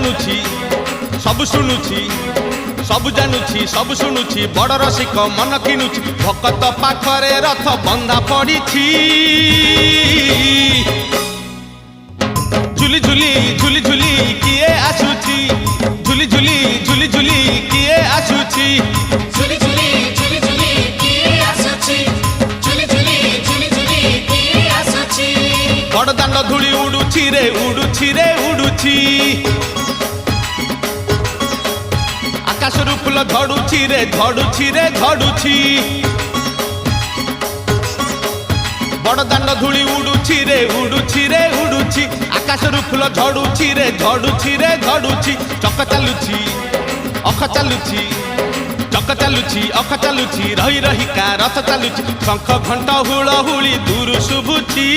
जानुछि सब शुणुछि सब जानुछि सब शुणुछि बड़ रसिक मन किनुछि भकत पाखरे रथ बंधा पड़िछि झुली झुली झुली झुली किए आसुछि झुली झुली झुली झुली किए आसुछि झुली झुली झुली झुली किए आसुछि झुली झुली झुली झुली किए आसुछि बड़ दांड धूली उडुछि रे उडुछि रे उडुछि आकाशरू फूल झड़ुछि रे झड़ुछि रे झड़ुछि बड़ दांड धूली उडुछि रे उडुछि रे उडुछि आकाशरू फूल झड़ुछि रे झड़ुछि रे झड़ुछि चक चालुछि अख चालुछि चक चालुछि अख चालुछि रही रही का रथ चालुछि शंख घंट हुलहुली दूर शुभुछि।